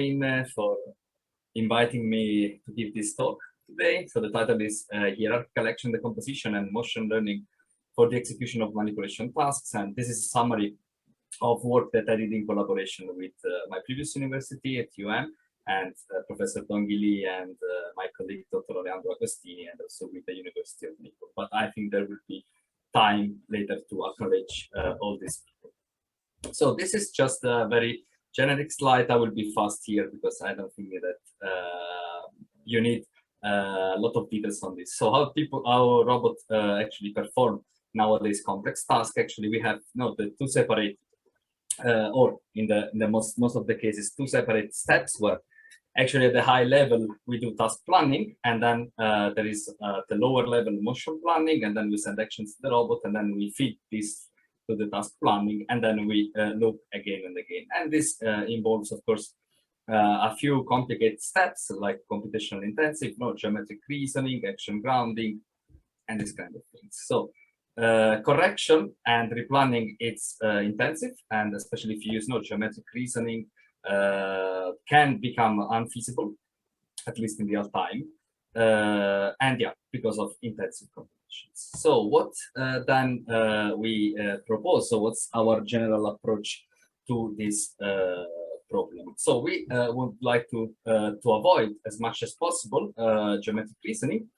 For inviting me to give this talk today. So the title is Hierarchical Action Decomposition and Motion Learning for the Execution of Manipulation Tasks. And this is a summary of work that I did in collaboration with my previous university at UM and Professor Dongili and my colleague Dr. Leandro Agostini, and also with the University of Nico. But I think there will be time later to acknowledge all these people. So this is just a very generic slide. I will be fast here because I don't think that you need a lot of details on this. So how robot actually perform nowadays complex tasks. Actually, we have the two separate, or in the most of the cases, two separate steps where actually at the high level we do task planning, and then there is the lower level motion planning, and then we send actions to the robot, and then we feed this to the task planning, and then we loop again and again. And this involves, of course, a few complicated steps like computational intensive, geometric reasoning, action grounding, and this kind of things. So correction and replanning, it's intensive, and especially if you use geometric reasoning, can become unfeasible, at least in real time. And yeah, because of intensive computations. So what then we propose? So what's our general approach to this problem? So we would like to avoid as much as possible geometric reasoning,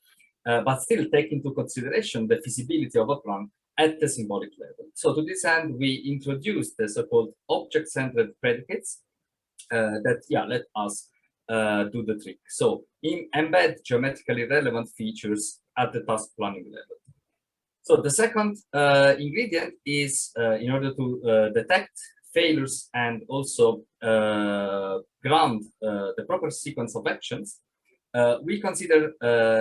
but still take into consideration the feasibility of a plan at the symbolic level. So to this end, we introduced the so-called object-centered predicates that let us do the trick. So embed geometrically relevant features at the task planning level. So the second ingredient is in order to detect failures and also ground the proper sequence of actions, we consider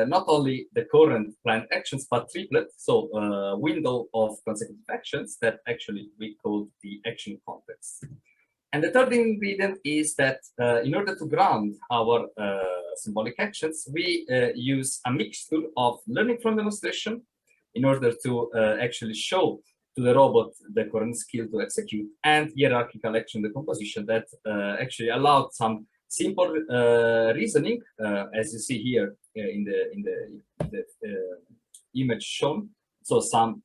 not only the current planned actions, but triplet, so window of consecutive actions that actually we call the action context. And the third ingredient is that in order to ground our symbolic actions, we use a mixture of learning from demonstration in order to actually show to the robot the current skill to execute, and hierarchical action decomposition that actually allowed some simple reasoning, as you see here in the image shown. So some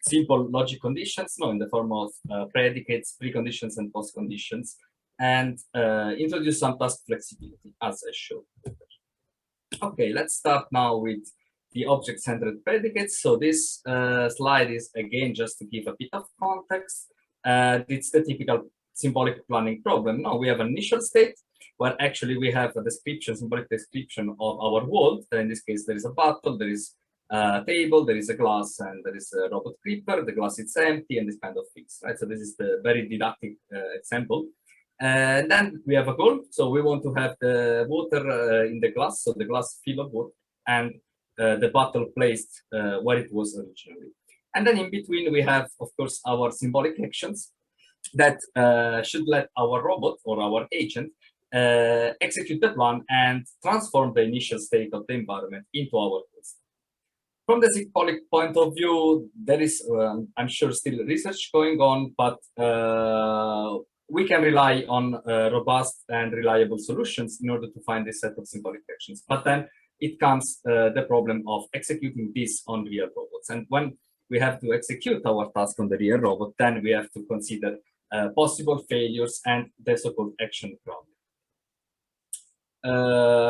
simple logic conditions, in the form of predicates, preconditions, and postconditions, and introduce some task flexibility, as I showed. Okay, let's start now with the object-centered predicates. So this slide is, again, just to give a bit of context. It's the typical symbolic planning problem. Now we have an initial state where actually we have a description, symbolic description of our world. In this case, there is a bottle, there is a table, there is a glass, and there is a robot creeper. The glass is empty, and this kind of things, right? So this is the very didactic example. And then we have a goal. So we want to have the water in the glass, so the glass filled of water, and the bottle placed where it was originally. And then in between, we have, of course, our symbolic actions that should let our robot or our agent execute the plan and transform the initial state of the environment into our goals. From the symbolic point of view, there is, I'm sure, still research going on, but we can rely on robust and reliable solutions in order to find this set of symbolic actions. But then it comes the problem of executing this on real robots. And when we have to execute our task on the real robot, then we have to consider possible failures and the so-called action grounding.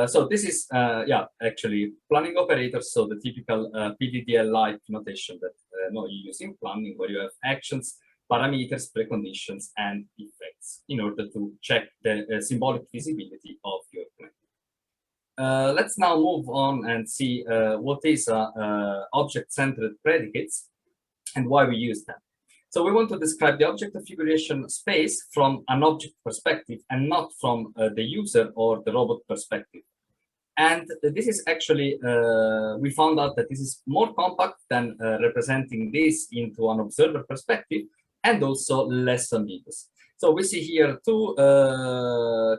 So this is, actually planning operators. So the typical PDDL-like notation that you use in planning, where you have actions, parameters, preconditions, and effects in order to check the symbolic feasibility of your plan. Let's now move on and see what is object-centered predicates and why we use them. So we want to describe the object configuration space from an object perspective and not from the user or the robot perspective. And this is actually, we found out that this is more compact than representing this into an observer perspective, and also less ambiguous. So we see here two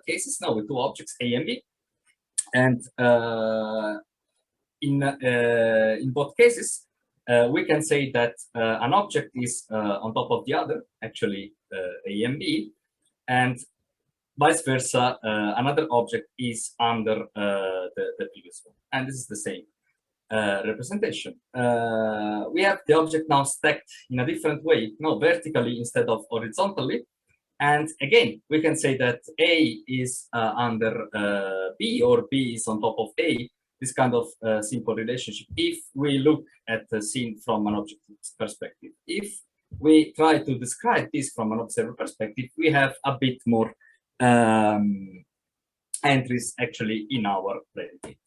cases now with two objects, A and B. And in both cases, we can say that an object is on top of the other, actually A and B, and vice versa, another object is under the previous one. And this is the same representation. We have the object now stacked in a different way, no, vertically instead of horizontally. And again, we can say that A is under B, or B is on top of A, this kind of simple relationship, if we look at the scene from an object perspective. If we try to describe this from an observer perspective, we have a bit more entries actually in our predicate.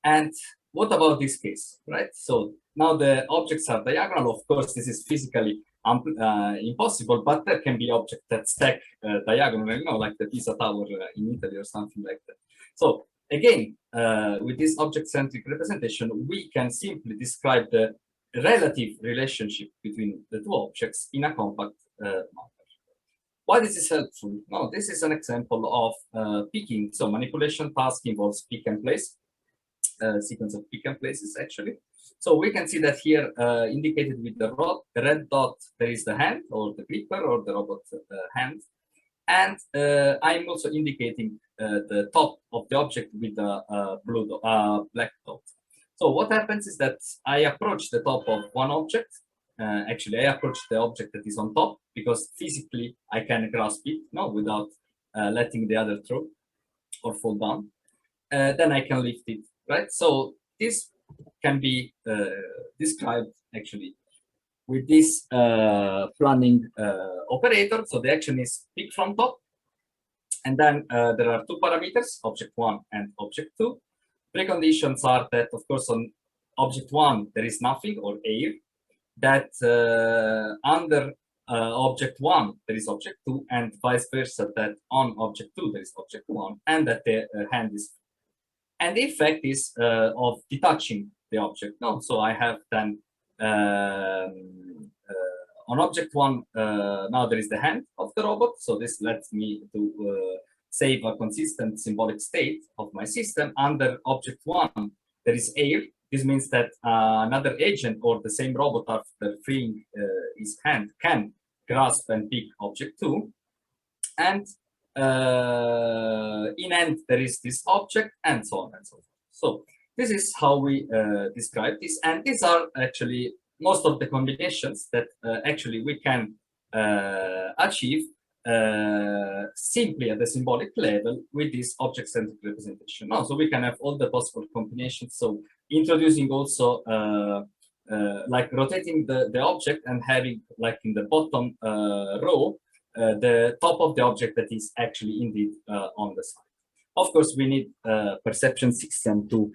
And what about this case, right? So now the objects are diagonal. Of course, this is physically impossible, but there can be objects that stack diagonally, you know, like the Pisa Tower in Italy or something like that. So again, with this object-centric representation, we can simply describe the relative relationship between the two objects in a compact manner. Why this is helpful? No, this is an example of picking. So manipulation task involves pick and place, sequence of pick and places actually. So we can see that here indicated with the red dot, there is the hand or the gripper or the robot hand. And I'm also indicating the top of the object with the black dot. So what happens is that I approach the top of one object. Actually, I approach the object that is on top because physically I can grasp it, no, without letting the other through or fall down. Then I can lift it, right? So this can be described actually with this planning operator. So the action is pick from top. And then there are two parameters, object 1 and object 2. Preconditions are that, of course, on object 1, there is nothing or air. That under object 1, there is object 2, and vice versa, that on object 2, there is object 1, and that the hand is. And the effect is of detaching the object. No, so I have then on object 1, now there is the hand of the robot. So this lets me to save a consistent symbolic state of my system. Under object 1, there is air. This means that another agent or the same robot after freeing his hand can grasp and pick object 2. And in end, there is this object, and so on and so forth. So this is how we describe this. And these are actually most of the combinations that actually we can achieve simply at the symbolic level with this object-centric representation. Now, so we can have all the possible combinations. So introducing also like rotating the object and having like in the bottom row the top of the object that is actually indeed on the side. Of course, we need perception system to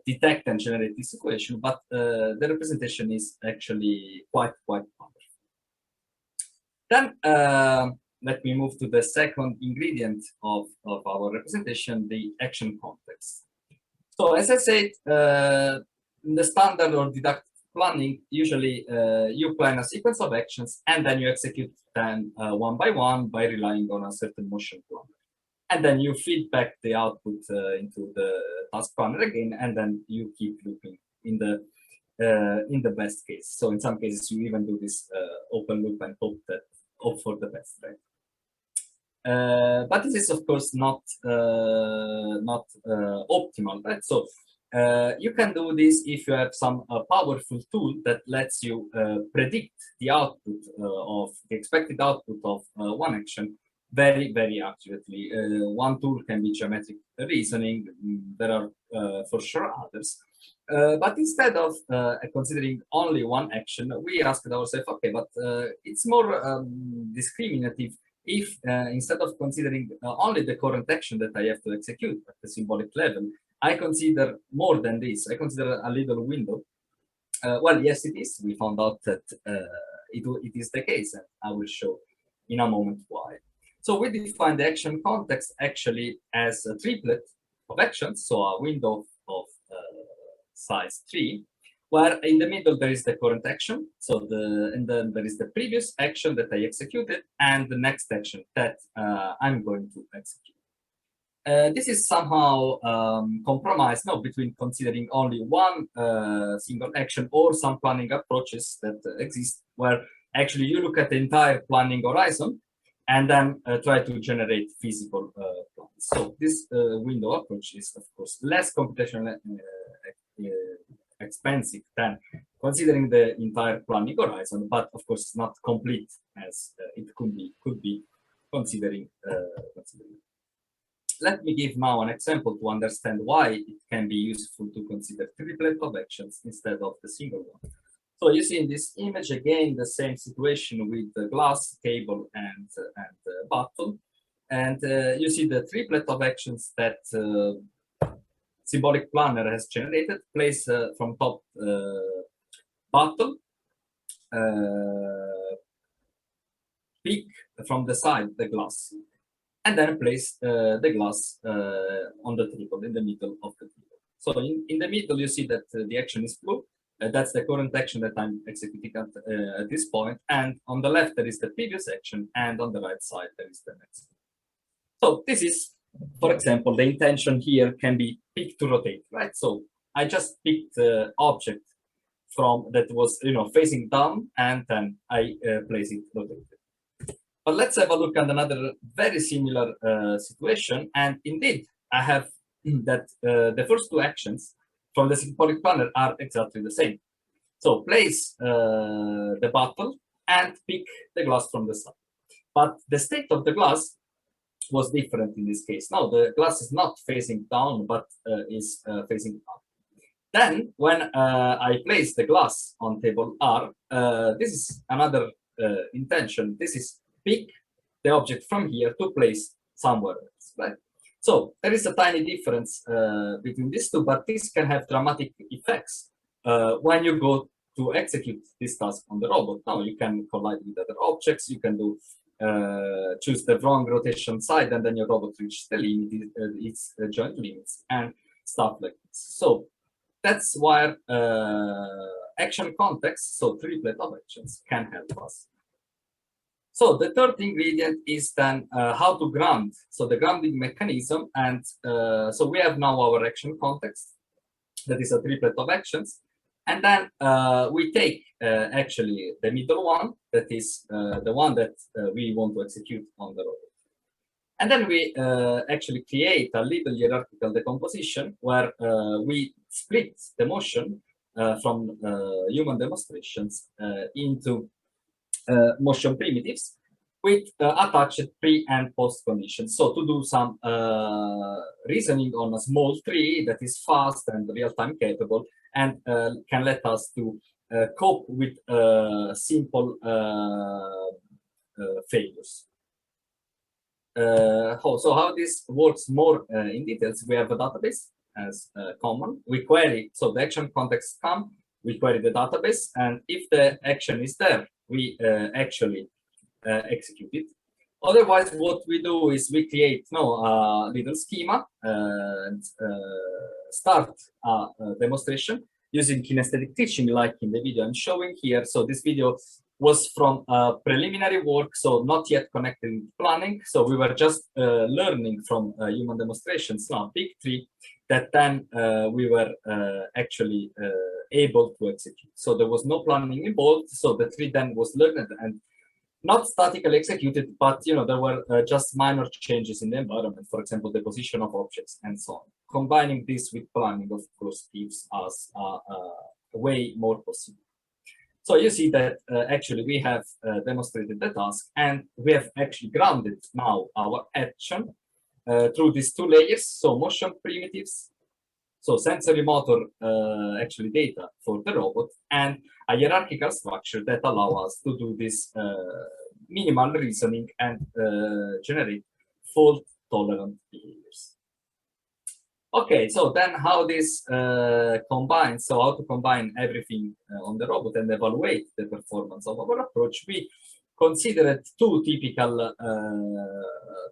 detect and generate this equation, but the representation is actually quite powerful. Then let me move to the second ingredient of our representation, the action context. So as I said, in the standard or deductive planning, usually you plan a sequence of actions and then you execute them one by one by relying on a certain motion planner. And then you feed back the output into the task planner again, and then you keep looping in the best case. So in some cases, you even do this open loop and hope for the best, right? But this is of course not optimal, right? So you can do this if you have some powerful tool that lets you predict the output of the expected output of one action very accurately. One tool can be geometric reasoning. There are for sure others. But instead of considering only one action, we asked ourselves, okay, but it's more discriminative if instead of considering only the current action that I have to execute at the symbolic level, I consider more than this. I consider a little window. Well, yes, it is. We found out that it is the case, and I will show in a moment why. So we define the action context actually as a triplet of actions, so a window of size 3, where in the middle there is the current action, so and then there is the previous action that I executed and the next action that I'm going to execute. This is somehow compromised between considering only one single action or some planning approaches that exist where actually you look at the entire planning horizon and then try to generate feasible plans. So this window approach is, of course, less computationally expensive than considering the entire planning horizon, but of course it's not complete as it could be considering. Let me give now an example to understand why it can be useful to consider triplet of actions instead of the single one. So you see in this image again the same situation with the glass, table, and bottle, and you see the triplet of actions that symbolic planner has generated. Place from top bottle, pick from the side the glass, and then place the glass on the table, in the middle of the table. So in the middle, you see that the action is blue. That's the current action that I'm executing at this point. And on the left, there is the previous action. And on the right side, there is the next. So this is, for example, the intention here can be pick to rotate, right? So I just picked the object from that was, facing down, and then I place it rotated. But let's have a look at another very similar situation. And indeed, I have that the first two actions from the symbolic planner are exactly the same. So place the bottle and pick the glass from the side. But the state of the glass was different in this case. Now the glass is not facing down, but is facing up. Then when I place the glass on table R, this is another intention. This is pick the object from here to place somewhere else, right? So there is a tiny difference between these two, but this can have dramatic effects when you go to execute this task on the robot. Now you can collide with other objects, you can do choose the wrong rotation side, and then your robot reaches the limit, its joint limits, and stuff like this. So that's why action context, so triplet of actions, can help us. So the third ingredient is then how to ground. So the grounding mechanism, and so we have now our action context, that is a triplet of actions, and then we take actually the middle one, that is the one that we want to execute on the robot. And then we actually create a little hierarchical decomposition where we split the motion from human demonstrations into motion primitives with attached pre and post conditions. So to do some reasoning on a small tree that is fast and real-time capable and can let us to cope with simple failures. So how this works more in details, we have a database as common. We query, so the action context come, we query the database, and if the action is there, we actually execute it. Otherwise, what we do is we create a little schema and start a demonstration using kinesthetic teaching, like in the video I'm showing here. So this video was from preliminary work, so not yet connected with planning. So we were just learning from human demonstrations, now big tree, that then we were actually able to execute. So there was no planning involved. So the tree then was learned and not statically executed, but there were just minor changes in the environment, for example, the position of objects and so on. Combining this with planning, of course, gives us a way more possible. So you see that actually we have demonstrated the task, and we have actually grounded now our action through these two layers. So motion primitives, so sensory motor actually data for the robot, and a hierarchical structure that allow us to do this minimal reasoning and generate fault tolerant behaviors. Okay, so then how this combines, so how to combine everything on the robot and evaluate the performance of our approach. We considered two typical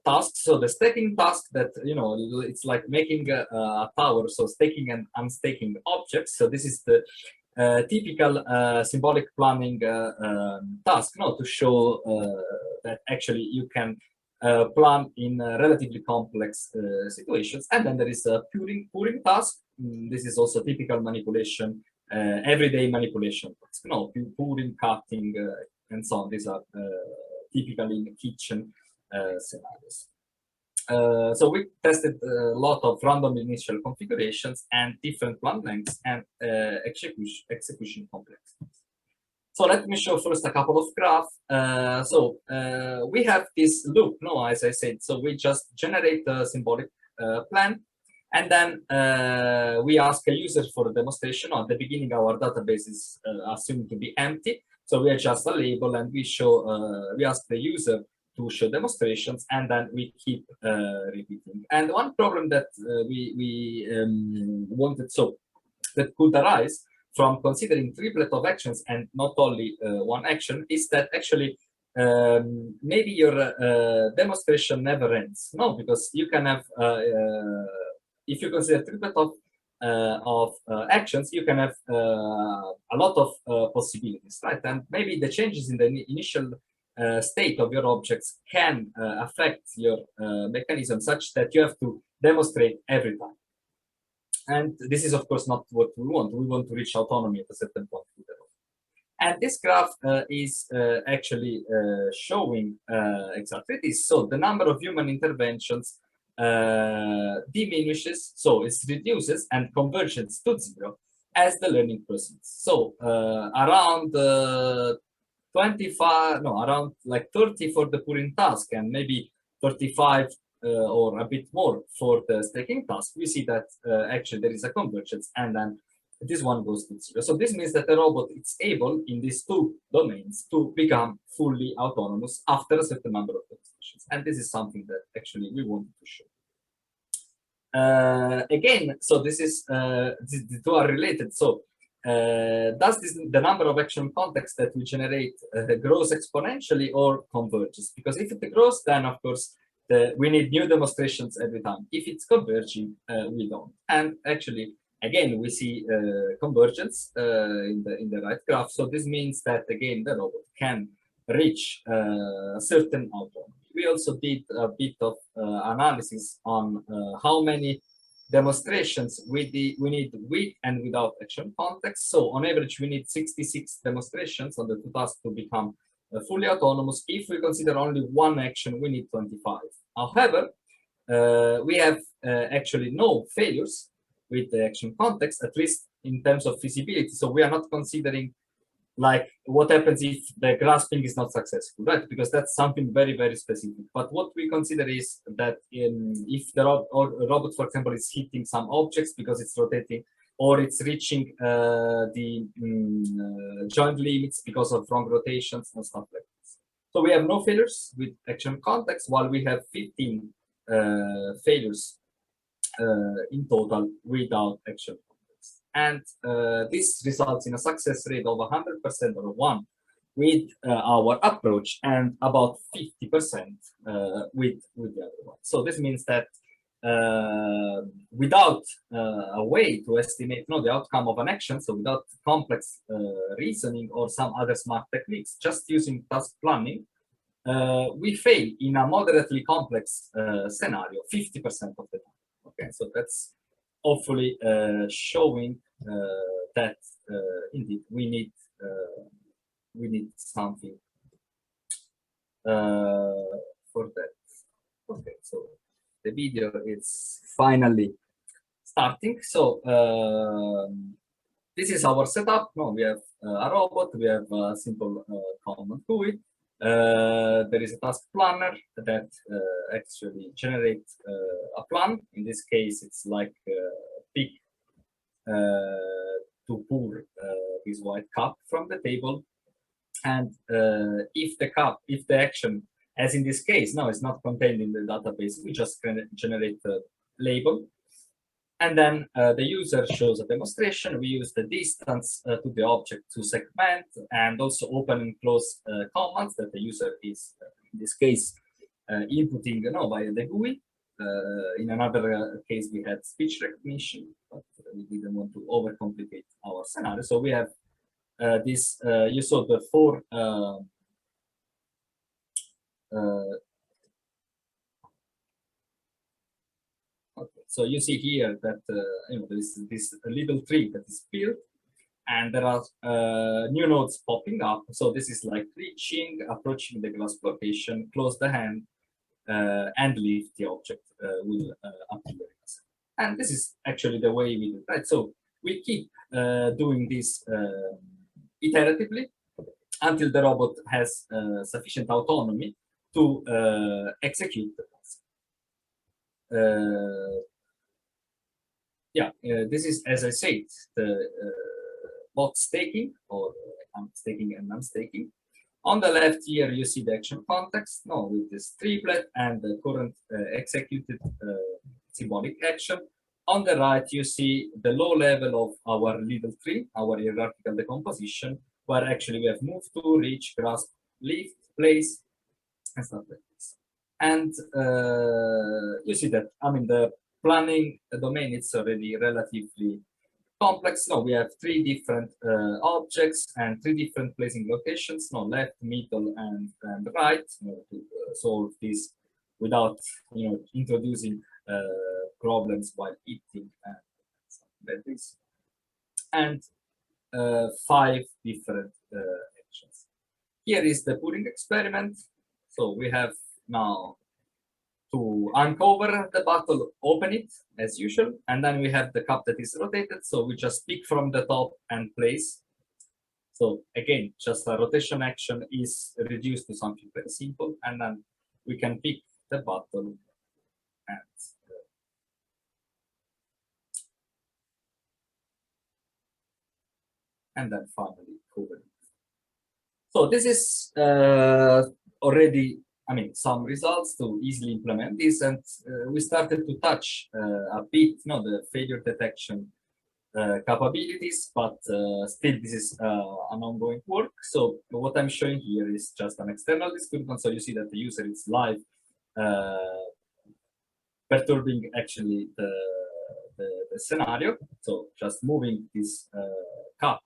tasks. So the stacking task that, it's like making a tower, so staking and unstaking objects. So this is the typical symbolic planning task, to show that actually you can plan in relatively complex situations. And then there is a Puring task. This is also typical manipulation, everyday manipulation task. Puring, cutting, and so on. These are typically in the kitchen scenarios. So we tested a lot of random initial configurations and different plan lengths and execution complexities. So let me show first a couple of graphs. We have this loop, no, as I said. So we just generate a symbolic plan, and then we ask a user for a demonstration. At the beginning, our database is assumed to be empty. So we adjust a label and we show, we ask the user to show demonstrations, and then we keep repeating. And one problem that we wanted, so that could arise from considering triplet of actions and not only one action, is that actually maybe your demonstration never ends. No, because you can have, if you consider triplet of actions, you can have a lot of possibilities, right? And maybe the changes in the initial state of your objects can affect your mechanism such that you have to demonstrate every time. And this is, of course, not what we want. We want to reach autonomy at a certain point. And this graph is actually showing exactly this. So the number of human interventions diminishes, so it reduces and converges to 0 as the learning proceeds. So around 25, no, around like 30 for the pooling task and maybe 35 or a bit more for the staking task, we see that actually there is a convergence, and then this one goes to 0. So this means that the robot is able in these two domains to become fully autonomous after a certain number of demonstrations. And this is something that actually we wanted to show. Again, so this is, the two are related. So does the number of action contexts that we generate grows exponentially or converges? Because if it grows, then of course, we need new demonstrations every time. If it's converging, we don't. And actually, again, we see convergence in the right graph. So this means that, again, the robot can reach certain autonomy. We also did a bit of analysis on how many demonstrations we need with and without action context. So on average, we need 66 demonstrations on the two tasks to become fully autonomous. If we consider only one action, we need 25. However, we have actually no failures with the action context, at least in terms of feasibility. So we are not considering like what happens if the grasping is not successful, right? Because that's something very, very specific. But what we consider is that if the robot, for example, is hitting some objects because it's rotating, or it's reaching the joint limits because of wrong rotations and stuff like this. So we have no failures with action context, while we have 15 failures in total without action context. And this results in a success rate of 100% or 1 with our approach, and about 50% with the other one. So this means that without a way to estimate the outcome of an action, so without complex reasoning or some other smart techniques, just using task planning, we fail in a moderately complex scenario 50% of the time. Okay, so that's hopefully showing that indeed we need something for that. Okay, so the video is finally starting. So this is our setup. No, we have a robot, we have a simple command GUI. There is a task planner that actually generates a plan. In this case, it's like pick to pour this white cup from the table. And if the action, as in this case, no, it's not contained in the database, we just generate a label. And then the user shows a demonstration. We use the distance to the object to segment, and also open and close commands that the user is, in this case, inputting via the GUI. In another case, we had speech recognition, but we didn't want to overcomplicate our scenario. So we have this, you saw the 4 okay, so you see here that there is this little tree that is built, and there are new nodes popping up. So this is like reaching, approaching the grasp location, close the hand, and lift the object will appear. And this is actually the way we do it, right? So we keep doing this iteratively until the robot has sufficient autonomy to execute the task. This is, as I said, the bot staking or staking and non-staking. On the left here, you see the action context, with this triplet and the current executed symbolic action. On the right, you see the low level of our little tree, our hierarchical decomposition, where actually we have moved to, reach, grasp, lift, place, and stuff like this. And you see that, the planning domain is already relatively complex. We have three different objects and three different placing locations, left, middle, and right, to solve this without, introducing problems while eating and something like this. And 5 different actions. Here is the Turing experiment. So we have now to uncover the bottle, open it as usual, and then we have the cup that is rotated. So we just pick from the top and place. So again, just a rotation action is reduced to something very simple, and then we can pick the bottle and then finally cover it. So this is already, some results to easily implement this, and we started to touch a bit, the failure detection capabilities, but still this is an ongoing work. So what I'm showing here is just an external disturbance. So you see that the user is live perturbing actually the scenario. So just moving this cup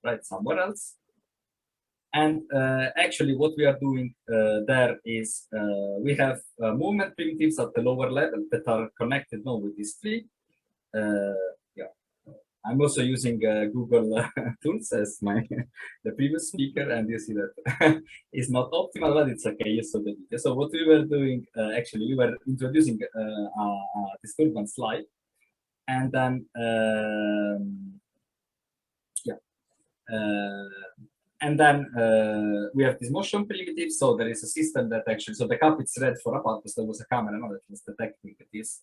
right somewhere else. And actually what we are doing there is we have movement primitives at the lower level that are connected now with this tree. I'm also using Google Tools as the previous speaker, and you see that it's not optimal, but it's okay. You saw the video. So what we were doing, actually, we were introducing a disturbance slide, and then we have this motion primitive. So there is a system that actually, so the cup is red for a purpose. There was a camera that was detecting this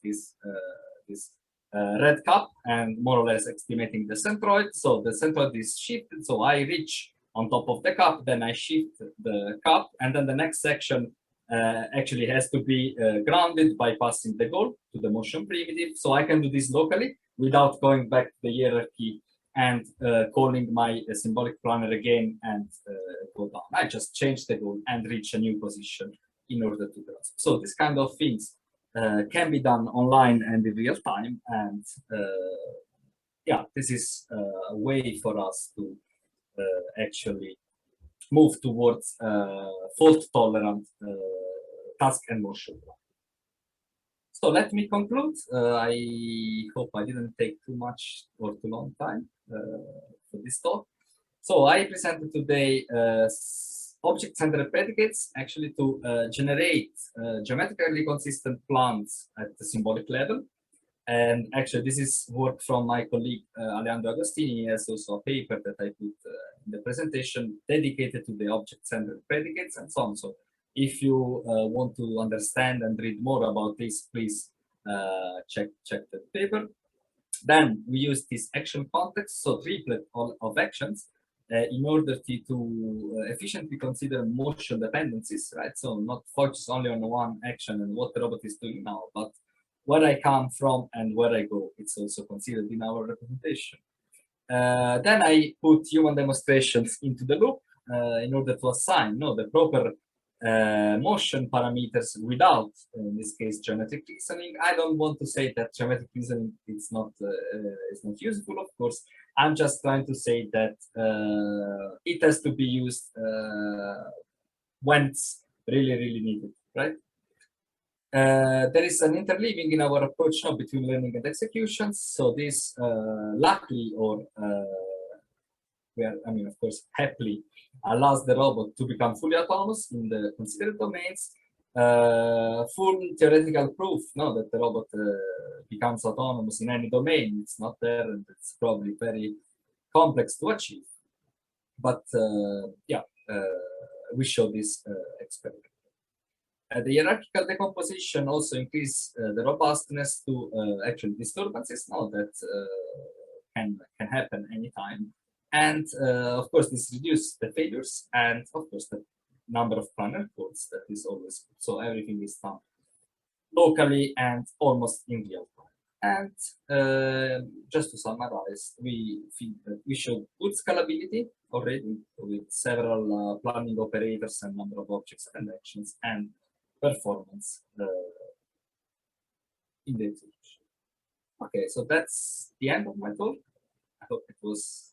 red cup and more or less estimating the centroid. So the centroid is shifted. So I reach on top of the cup, then I shift the cup, and then the next section actually has to be grounded by passing the goal to the motion primitive. So I can do this locally without going back to the hierarchy and calling my symbolic planner again and go down. I just change the goal and reach a new position in order to grasp. So this kind of things can be done online and in real time. And this is a way for us to actually move towards fault-tolerant task and motion. So let me conclude. I hope I didn't take too much or too long time for this talk. So I presented today object-centered predicates actually to generate geometrically consistent plans at the symbolic level. And actually this is work from my colleague Alejandro Agostini. He has also a paper that I put in the presentation dedicated to the object-centered predicates and so on. So if you want to understand and read more about this, please check the paper. Then we use this action context, so triplet of actions, in order to efficiently consider motion dependencies, right? So not focus only on one action and what the robot is doing now, but where I come from and where I go. It's also considered in our representation. Then I put human demonstrations into the loop in order to assign the proper motion parameters without, in this case, geometric reasoning. I don't want to say that geometric reasoning is not useful, of course. I'm just trying to say that it has to be used when it's really, really needed, right? There is an interleaving in our approach now between learning and executions. So this, luckily, or of course, happily, allows the robot to become fully autonomous in the considered domains. full theoretical proof, no, that the robot becomes autonomous in any domain. It's not there, and it's probably very complex to achieve. But yeah, we show this experiment. The hierarchical decomposition also increases the robustness to actual disturbances, now that can happen anytime. And of course, this reduces the failures and of course the number of planar codes. That is always good. So everything is done locally and almost in real time. And just to summarize, we think that we show good scalability already with several planning operators and number of objects and actions, and performance in the execution. Okay, so that's the end of my talk. I hope it was